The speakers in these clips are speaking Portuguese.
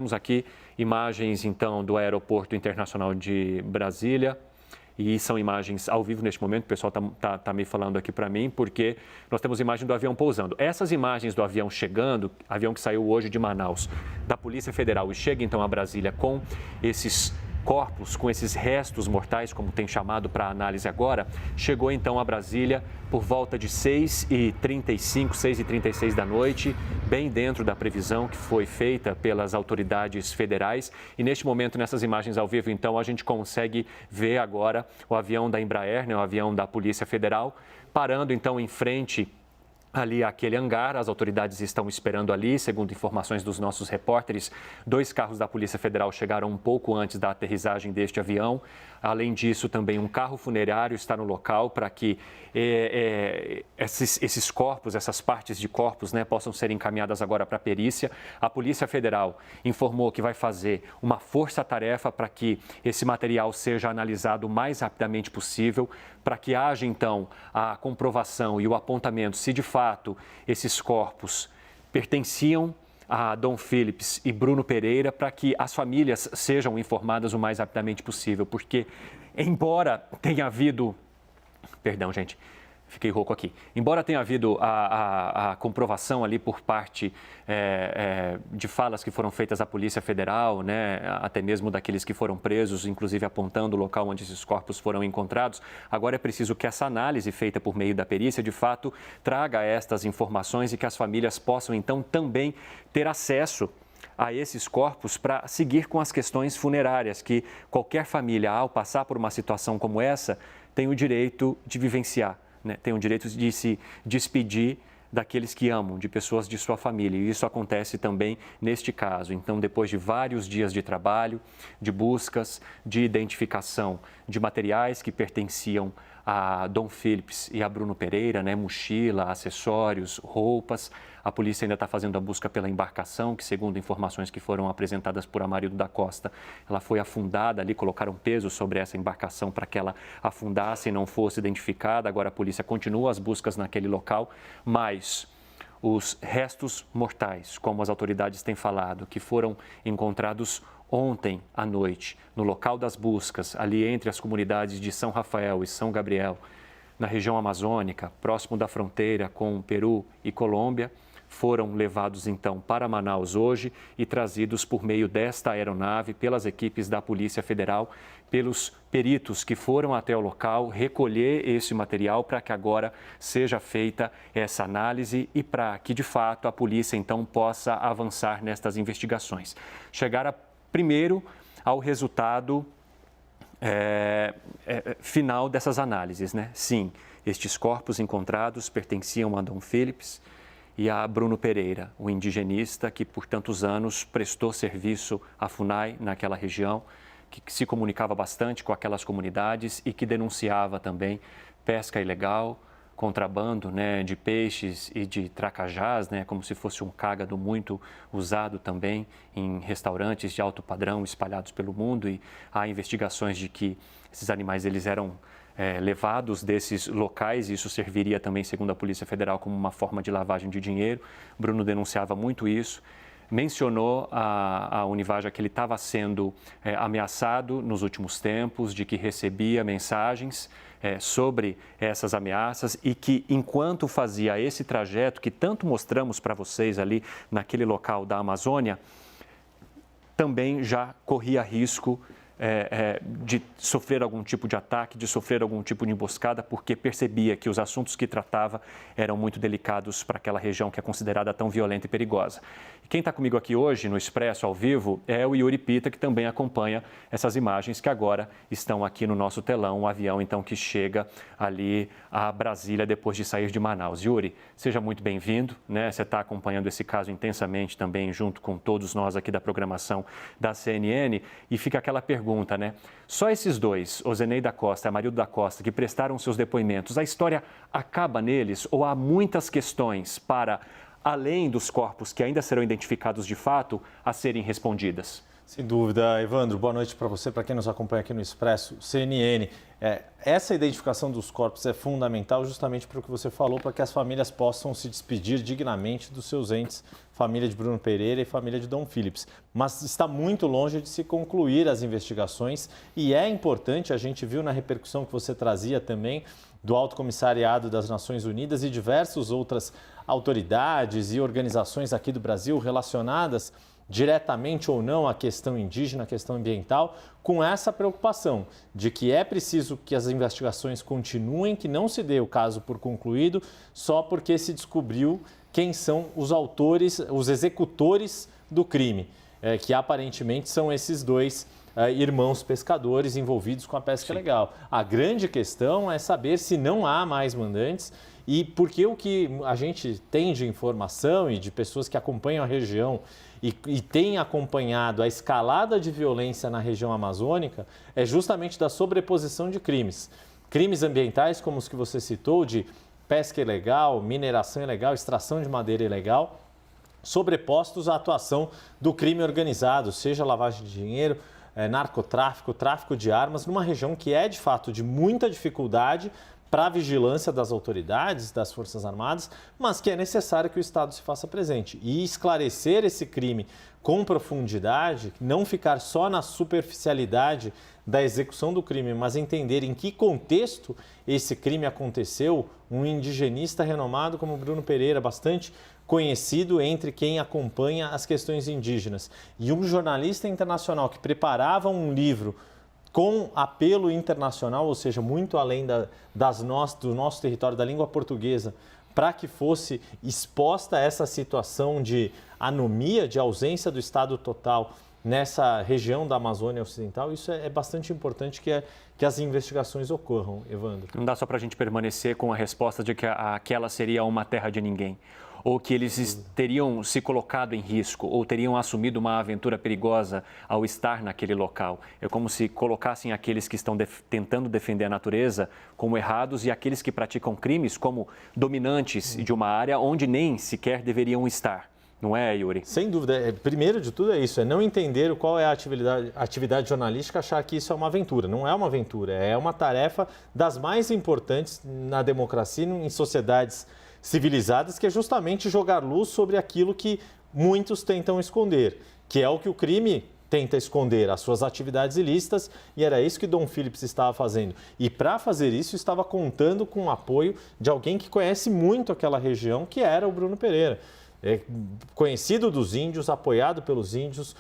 Temos aqui imagens, então, do Aeroporto Internacional de Brasília. E são imagens ao vivo neste momento, o pessoal está me falando aqui para mim, porque nós temos imagem do avião pousando. Essas imagens do avião chegando, avião que saiu hoje de Manaus, da Polícia Federal, e chega então a Brasília com esses corpos, com esses restos mortais, como tem chamado para análise agora, chegou então a Brasília por volta de 6h35, 6h36 da noite, bem dentro da previsão que foi feita pelas autoridades federais. E neste momento, nessas imagens ao vivo, então, a gente consegue ver agora o avião da Embraer, né, o avião da Polícia Federal, parando então em frente ali aquele hangar. As autoridades estão esperando ali, segundo informações dos nossos repórteres. 2 carros da Polícia Federal chegaram um pouco antes da aterrissagem deste avião. Além disso, também um carro funerário está no local para que esses corpos, essas partes de corpos, né, possam ser encaminhadas agora para a perícia. A Polícia Federal informou que vai fazer uma força-tarefa para que esse material seja analisado o mais rapidamente possível, para que haja, então, a comprovação e o apontamento se, de fato, esses corpos pertenciam a Dom Phillips e Bruno Pereira, para que as famílias sejam informadas o mais rapidamente possível, porque, embora tenha havido... Perdão, gente. Fiquei rouco aqui. Embora tenha havido a comprovação ali por parte de falas que foram feitas à Polícia Federal, né, até mesmo daqueles que foram presos, inclusive apontando o local onde esses corpos foram encontrados, agora é preciso que essa análise feita por meio da perícia, de fato, traga estas informações e que as famílias possam, então, também ter acesso a esses corpos para seguir com as questões funerárias, que qualquer família, ao passar por uma situação como essa, tem o direito de vivenciar. Né, tem o direito de se despedir daqueles que amam, de pessoas de sua família. E isso acontece também neste caso. Então, depois de vários dias de trabalho, de buscas, de identificação de materiais que pertenciam a Dom Phillips e a Bruno Pereira, né, mochila, acessórios, roupas, a polícia ainda está fazendo a busca pela embarcação, que, segundo informações que foram apresentadas por Amarildo da Costa, ela foi afundada ali, colocaram peso sobre essa embarcação para que ela afundasse e não fosse identificada. Agora a polícia continua as buscas naquele local, mas os restos mortais, como as autoridades têm falado, que foram encontrados ontem à noite, no local das buscas, ali entre as comunidades de São Rafael e São Gabriel, na região amazônica, próximo da fronteira com Peru e Colômbia, foram levados então para Manaus hoje e trazidos por meio desta aeronave pelas equipes da Polícia Federal, pelos peritos que foram até o local recolher esse material para que agora seja feita essa análise e para que, de fato, a polícia então possa avançar nestas investigações. Chegar primeiro ao resultado final dessas análises, né? Sim, estes corpos encontrados pertenciam a Dom Phillips e a Bruno Pereira, o indigenista que por tantos anos prestou serviço à FUNAI naquela região, que se comunicava bastante com aquelas comunidades e que denunciava também pesca ilegal, contrabando, né, de peixes e de tracajás, né, como se fosse um cágado muito usado também em restaurantes de alto padrão espalhados pelo mundo. E há investigações de que esses animais eles eram levados desses locais, e isso serviria também, segundo a Polícia Federal, como uma forma de lavagem de dinheiro. Bruno denunciava muito isso. Mencionou a Univaja que ele estava sendo ameaçado nos últimos tempos, de que recebia mensagens sobre essas ameaças e que, enquanto fazia esse trajeto que tanto mostramos para vocês ali naquele local da Amazônia, também já corria risco de sofrer algum tipo de ataque, de sofrer algum tipo de emboscada, porque percebia que os assuntos que tratava eram muito delicados para aquela região que é considerada tão violenta e perigosa. E quem está comigo aqui hoje, no Expresso, ao vivo, é o Yuri Pita, que também acompanha essas imagens que agora estão aqui no nosso telão, um avião, então, que chega ali a Brasília depois de sair de Manaus. Yuri, seja muito bem-vindo, né? Você está acompanhando esse caso intensamente também, junto com todos nós aqui da programação da CNN, e fica aquela pergunta, né? Só esses dois, Ozenei da Costa e Amarildo da Costa, que prestaram seus depoimentos, a história acaba neles ou há muitas questões para, além dos corpos que ainda serão identificados de fato, a serem respondidas? Sem dúvida, Evandro. Boa noite para você, para quem nos acompanha aqui no Expresso CNN. Essa identificação dos corpos é fundamental justamente para o que você falou, para que as famílias possam se despedir dignamente dos seus entes, família de Bruno Pereira e família de Dom Phillips. Mas está muito longe de se concluir as investigações e é importante, a gente viu na repercussão que você trazia também do Alto Comissariado das Nações Unidas e diversas outras autoridades e organizações aqui do Brasil relacionadas diretamente ou não à questão indígena, à questão ambiental, com essa preocupação de que é preciso que as investigações continuem, que não se dê o caso por concluído só porque se descobriu quem são os autores, os executores do crime, que aparentemente são esses dois irmãos pescadores envolvidos com a pesca ilegal. A grande questão é saber se não há mais mandantes e porque o que a gente tem de informação e de pessoas que acompanham a região e tem acompanhado a escalada de violência na região amazônica é justamente da sobreposição de crimes. Crimes ambientais, como os que você citou, de pesca ilegal, mineração ilegal, extração de madeira ilegal, sobrepostos à atuação do crime organizado, seja lavagem de dinheiro, narcotráfico, tráfico de armas, numa região que é de fato de muita dificuldade para a vigilância das autoridades, das Forças Armadas, mas que é necessário que o Estado se faça presente. E esclarecer esse crime com profundidade, não ficar só na superficialidade da execução do crime, mas entender em que contexto esse crime aconteceu, um indigenista renomado como Bruno Pereira, bastante conhecido entre quem acompanha as questões indígenas, e um jornalista internacional que preparava um livro com apelo internacional, ou seja, muito além do nosso território, da língua portuguesa, para que fosse exposta essa situação de anomia, de ausência do Estado total nessa região da Amazônia Ocidental, isso é bastante importante que as investigações ocorram, Evandro. Não dá só para a gente permanecer com a resposta de que aquela seria uma terra de ninguém, ou que eles teriam se colocado em risco, ou teriam assumido uma aventura perigosa ao estar naquele local. É como se colocassem aqueles que estão tentando defender a natureza como errados e aqueles que praticam crimes como dominantes de uma área onde nem sequer deveriam estar. Não é, Yuri? Sem dúvida. Primeiro de tudo é isso, é não entender qual é a atividade jornalística, achar que isso é uma aventura. Não é uma aventura, é uma tarefa das mais importantes na democracia, em sociedades civilizadas, que é justamente jogar luz sobre aquilo que muitos tentam esconder, que é o que o crime tenta esconder, as suas atividades ilícitas, e era isso que Dom Phillips estava fazendo. E para fazer isso, estava contando com o apoio de alguém que conhece muito aquela região, que era o Bruno Pereira. Conhecido dos índios, apoiado pelos índios,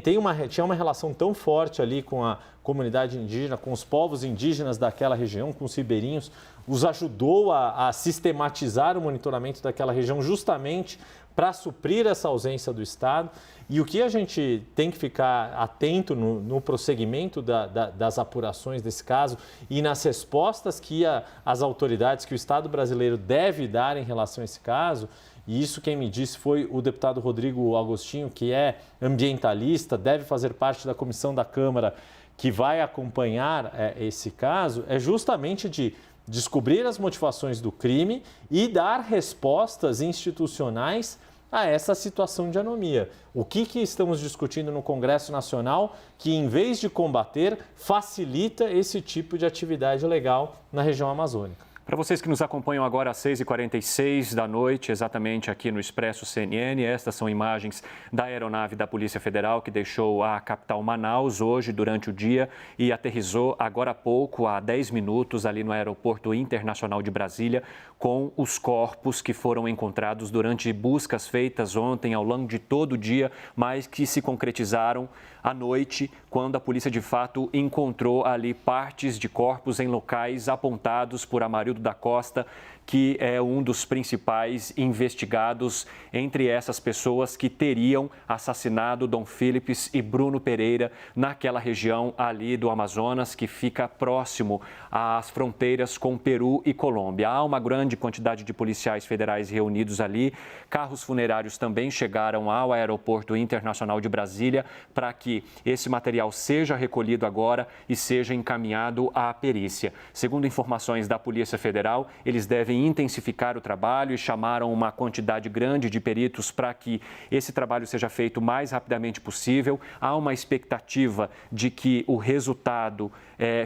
tinha uma relação tão forte ali com a comunidade indígena, com os povos indígenas daquela região, com os ribeirinhos, os ajudou a sistematizar o monitoramento daquela região justamente para suprir essa ausência do Estado. E o que a gente tem que ficar atento no prosseguimento das apurações desse caso e nas respostas que as autoridades, que o Estado brasileiro deve dar em relação a esse caso, e isso quem me disse foi o deputado Rodrigo Agostinho, que é ambientalista, deve fazer parte da comissão da Câmara que vai acompanhar esse caso, é justamente de descobrir as motivações do crime e dar respostas institucionais a essa situação de anomia. O que estamos discutindo no Congresso Nacional que, em vez de combater, facilita esse tipo de atividade ilegal na região amazônica? Para vocês que nos acompanham agora às 6h46 da noite, exatamente aqui no Expresso CNN, estas são imagens da aeronave da Polícia Federal que deixou a capital Manaus hoje durante o dia e aterrissou agora há pouco, há 10 minutos, ali no Aeroporto Internacional de Brasília, com os corpos que foram encontrados durante buscas feitas ontem ao longo de todo o dia, mas que se concretizaram à noite, quando a polícia de fato encontrou ali partes de corpos em locais apontados por Amarildo da Costa, que é um dos principais investigados entre essas pessoas que teriam assassinado Dom Phillips e Bruno Pereira naquela região ali do Amazonas, que fica próximo às fronteiras com Peru e Colômbia. Há uma grande quantidade de policiais federais reunidos ali. Carros funerários também chegaram ao Aeroporto Internacional de Brasília para que esse material seja recolhido agora e seja encaminhado à perícia. Segundo informações da Polícia Federal. Eles devem intensificar o trabalho e chamaram uma quantidade grande de peritos para que esse trabalho seja feito o mais rapidamente possível. Há uma expectativa de que o resultado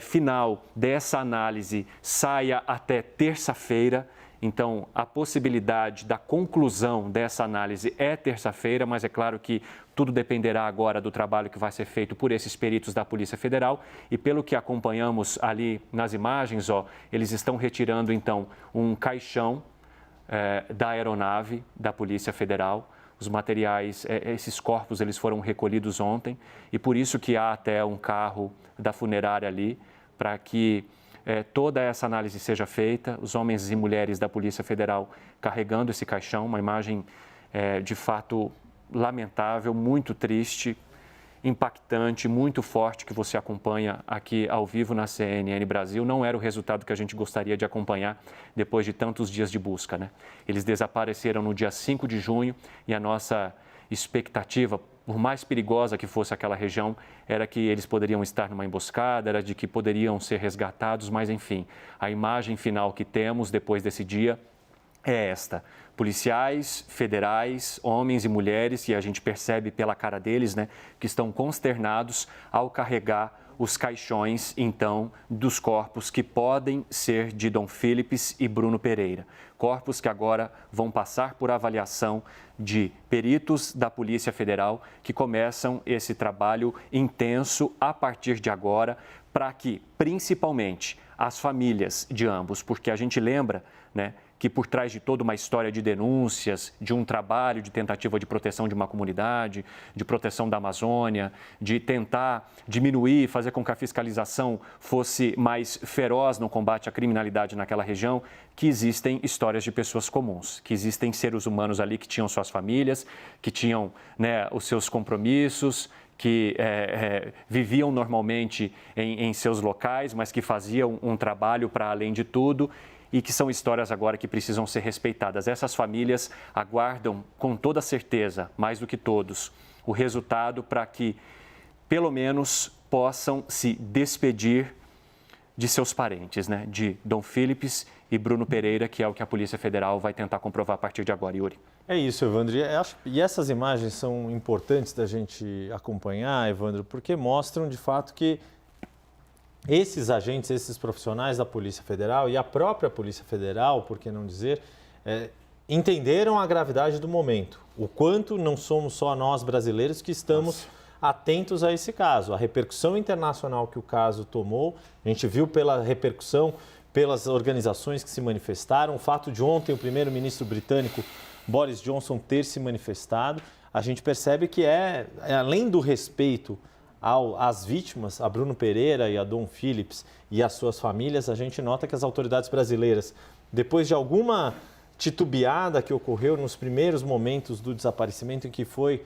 final dessa análise saia até terça-feira. Então, a possibilidade da conclusão dessa análise é terça-feira, mas é claro que tudo dependerá agora do trabalho que vai ser feito por esses peritos da Polícia Federal. E pelo que acompanhamos ali nas imagens, eles estão retirando, então, um caixão da aeronave da Polícia Federal. Os materiais, esses corpos, eles foram recolhidos ontem e por isso que há até um carro da funerária ali para que toda essa análise seja feita, os homens e mulheres da Polícia Federal carregando esse caixão, uma imagem de fato lamentável, muito triste, impactante, muito forte que você acompanha aqui ao vivo na CNN Brasil. Não era o resultado que a gente gostaria de acompanhar depois de tantos dias de busca, né? Eles desapareceram no dia 5 de junho e a nossa expectativa, por mais perigosa que fosse aquela região, era que eles poderiam estar numa emboscada, era de que poderiam ser resgatados, mas enfim, a imagem final que temos depois desse dia é esta. Policiais federais, homens e mulheres, e a gente percebe pela cara deles, né, que estão consternados ao carregar os caixões, então, dos corpos que podem ser de Dom Philips e Bruno Pereira. Corpos que agora vão passar por avaliação de peritos da Polícia Federal que começam esse trabalho intenso a partir de agora para que, principalmente, as famílias de ambos, porque a gente lembra, né, que por trás de toda uma história de denúncias, de um trabalho de tentativa de proteção de uma comunidade, de proteção da Amazônia, de tentar diminuir, fazer com que a fiscalização fosse mais feroz no combate à criminalidade naquela região, que existem histórias de pessoas comuns, que existem seres humanos ali que tinham suas famílias, que tinham, né, os seus compromissos, que viviam normalmente em seus locais, mas que faziam um trabalho para além de tudo e que são histórias agora que precisam ser respeitadas. Essas famílias aguardam com toda certeza, mais do que todos, o resultado para que, pelo menos, possam se despedir de seus parentes, né? De Dom Philips e Bruno Pereira, que é o que a Polícia Federal vai tentar comprovar a partir de agora, Yuri. É isso, Evandro. E essas imagens são importantes da gente acompanhar, Evandro, porque mostram, de fato, que esses agentes, esses profissionais da Polícia Federal e a própria Polícia Federal, por que não dizer, entenderam a gravidade do momento. O quanto não somos só nós brasileiros que estamos atentos a esse caso. A repercussão internacional que o caso tomou, a gente viu pela repercussão, pelas organizações que se manifestaram, o fato de ontem o primeiro-ministro britânico Boris Johnson ter se manifestado, a gente percebe que além do respeito às vítimas, a Bruno Pereira e a Dom Philips e as suas famílias, a gente nota que as autoridades brasileiras, depois de alguma titubeada que ocorreu nos primeiros momentos do desaparecimento, em que foi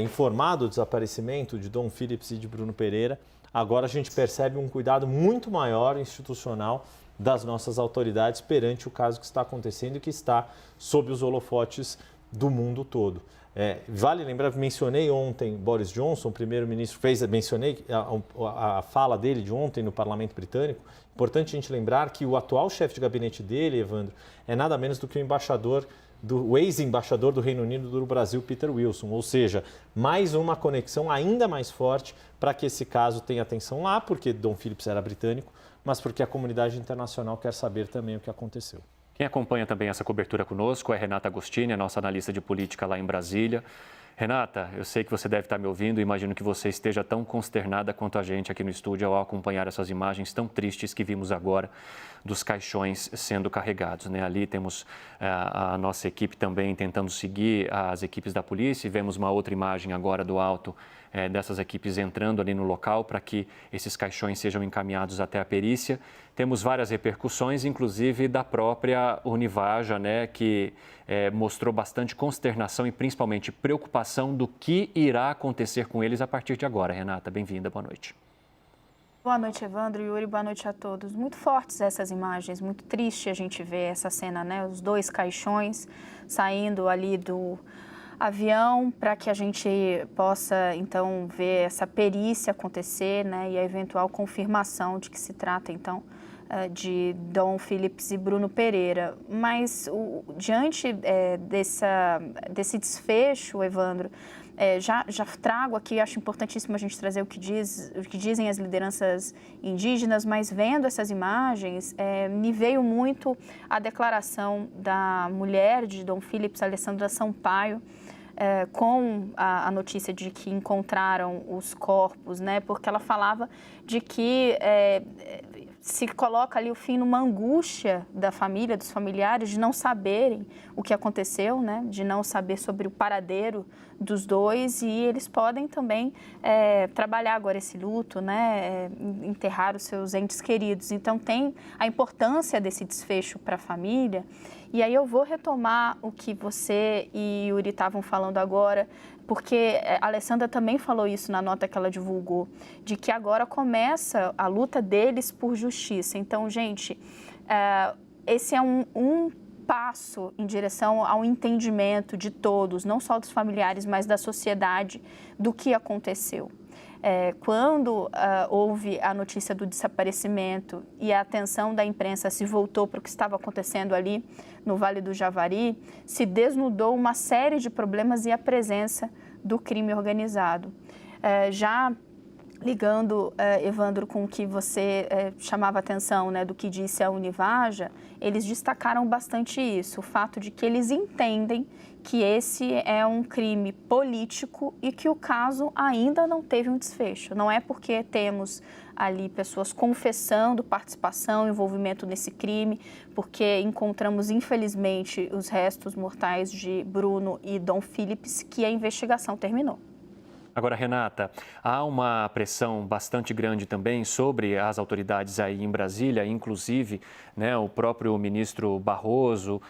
informado o desaparecimento de Dom Philips e de Bruno Pereira, agora a gente percebe um cuidado muito maior institucional das nossas autoridades perante o caso que está acontecendo e que está sob os holofotes do mundo todo. Vale lembrar, mencionei ontem Boris Johnson, o primeiro-ministro, mencionei a fala dele de ontem no Parlamento Britânico. Importante a gente lembrar que o atual chefe de gabinete dele, Evandro, é nada menos do que o ex-embaixador do Reino Unido do Brasil, Peter Wilson. Ou seja, mais uma conexão ainda mais forte para que esse caso tenha atenção lá, porque Dom Philips era britânico, mas porque a comunidade internacional quer saber também o que aconteceu. Quem acompanha também essa cobertura conosco é Renata Agostini, a nossa analista de política lá em Brasília. Renata, eu sei que você deve estar me ouvindo e imagino que você esteja tão consternada quanto a gente aqui no estúdio ao acompanhar essas imagens tão tristes que vimos agora dos caixões sendo carregados, né? Ali temos a nossa equipe também tentando seguir as equipes da polícia e vemos uma outra imagem agora do alto dessas equipes entrando ali no local para que esses caixões sejam encaminhados até a perícia. Temos várias repercussões, inclusive da própria Univaja, né, que mostrou bastante consternação e principalmente preocupação do que irá acontecer com eles a partir de agora. Renata, bem-vinda, boa noite. Boa noite, Evandro, Yuri, boa noite a todos. Muito fortes essas imagens, muito triste a gente ver essa cena, né, os dois caixões saindo ali do avião para que a gente possa, então, ver essa perícia acontecer, né, e a eventual confirmação de que se trata, então, de Dom Phillips e Bruno Pereira. Mas, diante desse desfecho, Evandro, já trago aqui, acho importantíssimo a gente trazer o que dizem as lideranças indígenas, mas vendo essas imagens, me veio muito a declaração da mulher de Dom Phillips, Alessandra Sampaio, com a notícia de que encontraram os corpos, né? Porque ela falava de que se coloca ali o fim numa angústia da família, dos familiares, de não saberem o que aconteceu, né? De não saber sobre o paradeiro dos dois, e eles podem também trabalhar agora esse luto, né? Enterrar os seus entes queridos. Então tem a importância desse desfecho para a família. E aí eu vou retomar o que você e Yuri estavam falando agora, porque a Alessandra também falou isso na nota que ela divulgou, de que agora começa a luta deles por justiça. Então, gente, esse é um passo em direção ao entendimento de todos, não só dos familiares, mas da sociedade, do que aconteceu. Quando houve a notícia do desaparecimento e a atenção da imprensa se voltou para o que estava acontecendo ali no Vale do Javari, se desnudou uma série de problemas e a presença do crime organizado. Já ligando, Evandro, com o que você chamava atenção, né, do que disse a Univaja, eles destacaram bastante isso, o fato de que eles entendem que esse é um crime político e que o caso ainda não teve um desfecho. Não é porque temos ali pessoas confessando participação, envolvimento nesse crime, porque encontramos, infelizmente, os restos mortais de Bruno e Dom Phillips, que a investigação terminou. Agora, Renata, há uma pressão bastante grande também sobre as autoridades aí em Brasília, inclusive, né, o próprio ministro Barroso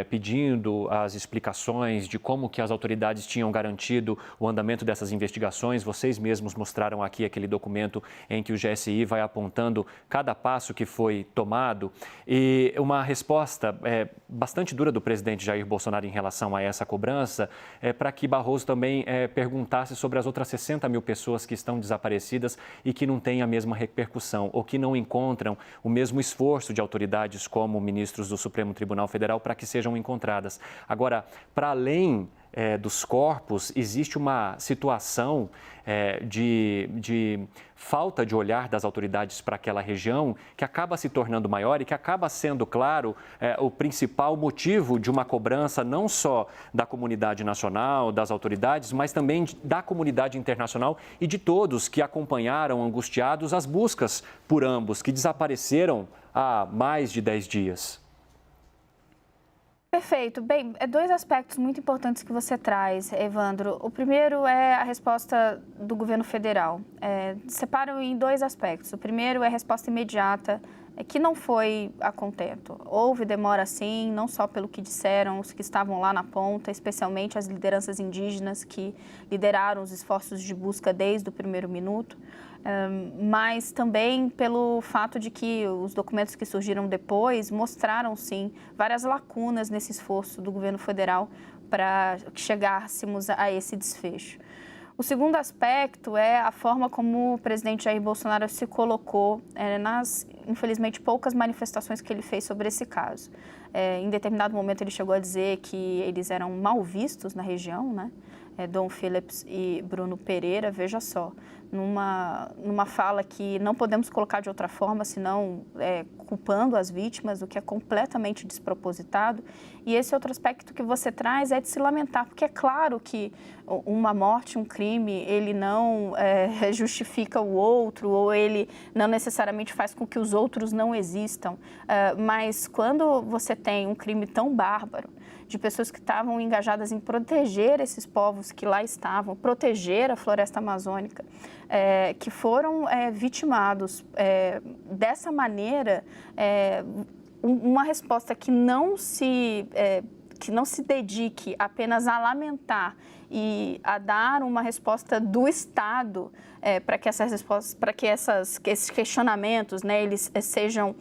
pedindo as explicações de como que as autoridades tinham garantido o andamento dessas investigações. Vocês mesmos mostraram aqui aquele documento em que o GSI vai apontando cada passo que foi tomado, e uma resposta bastante dura do presidente Jair Bolsonaro em relação a essa cobrança para que Barroso também perguntasse sobre as outras 60 mil pessoas que estão desaparecidas e que não têm a mesma repercussão ou que não encontram o mesmo esforço de autoridades como ministros do Supremo Tribunal Federal para que sejam encontradas. Agora, para além dos corpos, existe uma situação de falta de olhar das autoridades para aquela região que acaba se tornando maior e que acaba sendo, claro, o principal motivo de uma cobrança não só da comunidade nacional, das autoridades, mas também da comunidade internacional e de todos que acompanharam, angustiados, as buscas por ambos, que desapareceram há mais de 10 dias. Perfeito. Bem, dois aspectos muito importantes que você traz, Evandro. O primeiro é a resposta do governo federal. Separo em dois aspectos. O primeiro é a resposta imediata, que não foi a contento. Houve demora, sim, não só pelo que disseram os que estavam lá na ponta, especialmente as lideranças indígenas que lideraram os esforços de busca desde o primeiro minuto, mas também pelo fato de que os documentos que surgiram depois mostraram, sim, várias lacunas nesse esforço do governo federal para que chegássemos a esse desfecho. O segundo aspecto é a forma como o presidente Jair Bolsonaro se colocou nas, infelizmente, poucas manifestações que ele fez sobre esse caso. Em determinado momento ele chegou a dizer que eles eram mal vistos na região, né? Dom Phillips e Bruno Pereira, veja só, numa fala que não podemos colocar de outra forma, senão culpando as vítimas, o que é completamente despropositado. E esse outro aspecto que você traz é de se lamentar, porque é claro que uma morte, um crime, ele não justifica o outro, ou ele não necessariamente faz com que os outros não existam. Mas quando você tem um crime tão bárbaro, de pessoas que estavam engajadas em proteger esses povos que lá estavam, proteger a floresta amazônica, que foram vitimados dessa maneira, uma resposta que não se dedique apenas a lamentar e a dar uma resposta do Estado para que essas respostas, para que esses questionamentos, né, eles sejam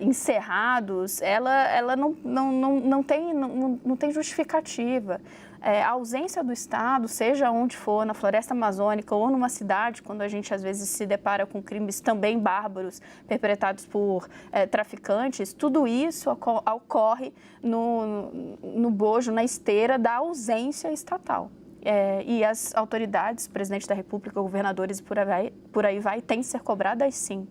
encerrados, ela não tem justificativa. a ausência do Estado, seja onde for, na floresta amazônica ou numa cidade, quando a gente às vezes se depara com crimes também bárbaros perpetrados por traficantes, tudo isso ocorre no bojo, na esteira da ausência estatal. E as autoridades, presidente da República, governadores e por aí vai, têm que ser cobradas sim.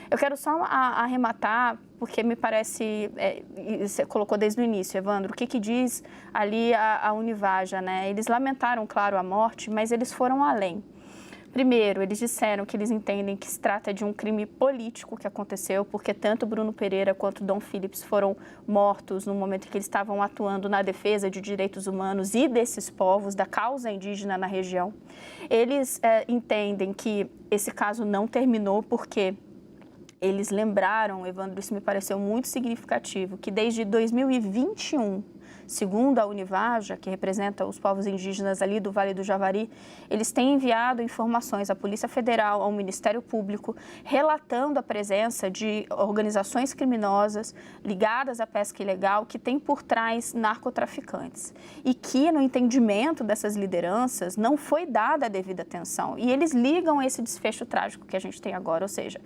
Eu quero só arrematar, porque me parece, você colocou desde o início, Evandro, o que diz ali a Univaja, né? Eles lamentaram, claro, a morte, mas eles foram além. Primeiro, eles disseram que eles entendem que se trata de um crime político que aconteceu, porque tanto Bruno Pereira quanto Dom Phillips foram mortos no momento em que eles estavam atuando na defesa de direitos humanos e desses povos, da causa indígena na região. Eles entendem que esse caso não terminou porque eles lembraram, Evandro, isso me pareceu muito significativo, que desde 2021, segundo a Univaja, que representa os povos indígenas ali do Vale do Javari, eles têm enviado informações à Polícia Federal, ao Ministério Público, relatando a presença de organizações criminosas ligadas à pesca ilegal que têm por trás narcotraficantes. E que, no entendimento dessas lideranças, não foi dada a devida atenção. E eles ligam esse desfecho trágico que a gente tem agora, ou seja,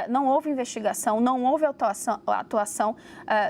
não houve investigação, não houve atuação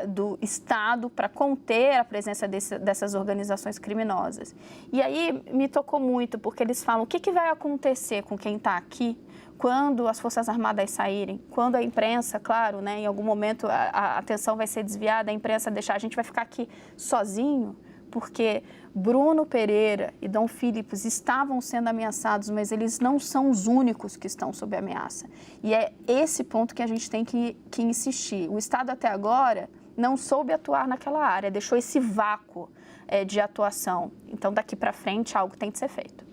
do Estado para conter a presença dessas organizações criminosas. E aí me tocou muito, porque eles falam o que vai acontecer com quem está aqui quando as Forças Armadas saírem, quando a imprensa, claro, né, em algum momento a atenção vai ser desviada, a imprensa deixar, a gente vai ficar aqui sozinho, porque Bruno Pereira e Dom Phillips estavam sendo ameaçados, mas eles não são os únicos que estão sob ameaça. E é esse ponto que a gente tem que insistir. O Estado até agora não soube atuar naquela área, deixou esse vácuo de atuação. Então, daqui para frente, algo tem que ser feito.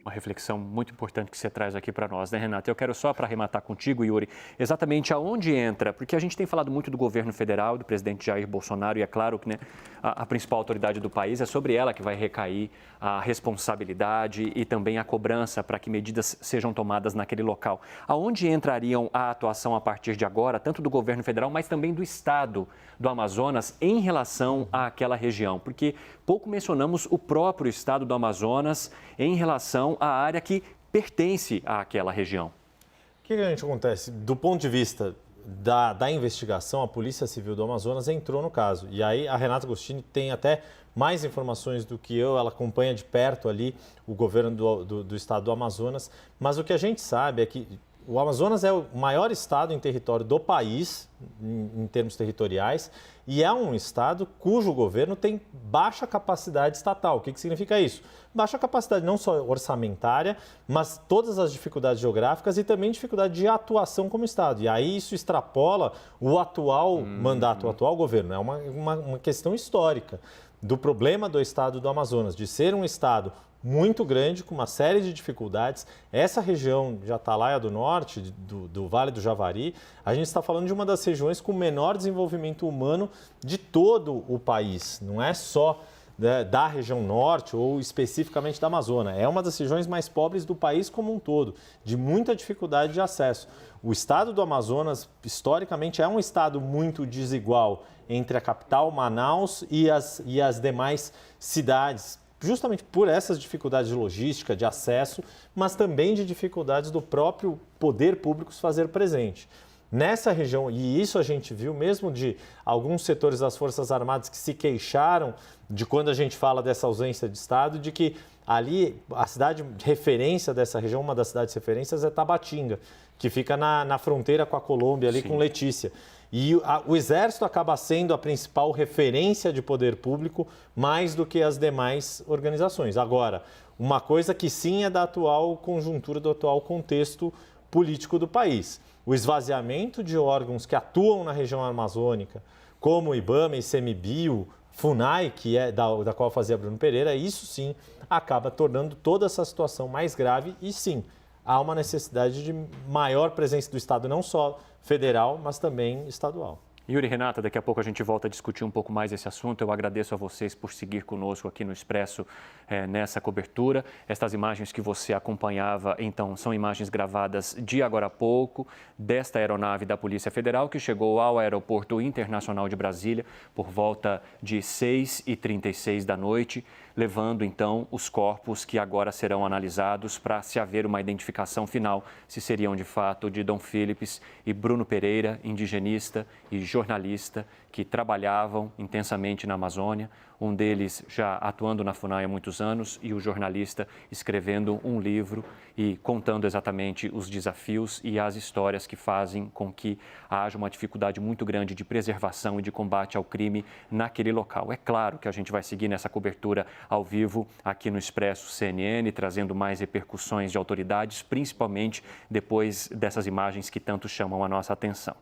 Uma reflexão muito importante que você traz aqui para nós, né, Renata? Eu quero só para arrematar contigo, Yuri, exatamente aonde entra, porque a gente tem falado muito do governo federal, do presidente Jair Bolsonaro, e é claro que, né, a principal autoridade do país, é sobre ela que vai recair a responsabilidade e também a cobrança para que medidas sejam tomadas naquele local. Aonde entrariam a atuação a partir de agora, tanto do governo federal, mas também do estado do Amazonas em relação àquela região? Porque pouco mencionamos o próprio estado do Amazonas em relação à área que pertence àquela região. O que a gente acontece? Do ponto de vista da investigação, a Polícia Civil do Amazonas entrou no caso. E aí a Renata Agostini tem até mais informações do que eu, ela acompanha de perto ali o governo do estado do Amazonas. Mas o que a gente sabe é que o Amazonas é o maior estado em território do país, em termos territoriais, e é um estado cujo governo tem baixa capacidade estatal. O que significa isso? Baixa capacidade não só orçamentária, mas todas as dificuldades geográficas e também dificuldade de atuação como estado. E aí isso extrapola o atual mandato, o atual governo. É uma questão histórica do problema do estado do Amazonas, de ser um estado muito grande, com uma série de dificuldades. Essa região de Atalaia do Norte, do Vale do Javari, a gente está falando de uma das regiões com menor desenvolvimento humano de todo o país. Não é só da região norte ou especificamente da Amazônia. É uma das regiões mais pobres do país como um todo, de muita dificuldade de acesso. O estado do Amazonas, historicamente, é um estado muito desigual entre a capital, Manaus, e as demais cidades, justamente por essas dificuldades de logística, de acesso, mas também de dificuldades do próprio poder público se fazer presente. Nessa região, e isso a gente viu mesmo de alguns setores das Forças Armadas que se queixaram de quando a gente fala dessa ausência de Estado, de que ali a cidade de referência dessa região, uma das cidades referências é Tabatinga, que fica na fronteira com a Colômbia, ali. Sim. Com Letícia. E o Exército acaba sendo a principal referência de poder público, mais do que as demais organizações. Agora, uma coisa que sim é da atual conjuntura, do atual contexto político do país. O esvaziamento de órgãos que atuam na região amazônica, como o IBAMA, ICMBio, FUNAI, que é da qual fazia Bruno Pereira, isso sim acaba tornando toda essa situação mais grave e sim, há uma necessidade de maior presença do Estado, não só federal, mas também estadual. Yuri, Renata, daqui a pouco a gente volta a discutir um pouco mais esse assunto. Eu agradeço a vocês por seguir conosco aqui no Expresso nessa cobertura. Estas imagens que você acompanhava, então, são imagens gravadas de agora a pouco desta aeronave da Polícia Federal que chegou ao Aeroporto Internacional de Brasília por volta de 6h36 da noite. levando então os corpos que agora serão analisados para se haver uma identificação final, se seriam de fato de Dom Philips e Bruno Pereira, indigenista e jornalista que trabalhavam intensamente na Amazônia, um deles já atuando na FUNAI há muitos anos e o jornalista escrevendo um livro e contando exatamente os desafios e as histórias que fazem com que haja uma dificuldade muito grande de preservação e de combate ao crime naquele local. É claro que a gente vai seguir nessa cobertura ao vivo aqui no Expresso CNN, trazendo mais repercussões de autoridades, principalmente depois dessas imagens que tanto chamam a nossa atenção.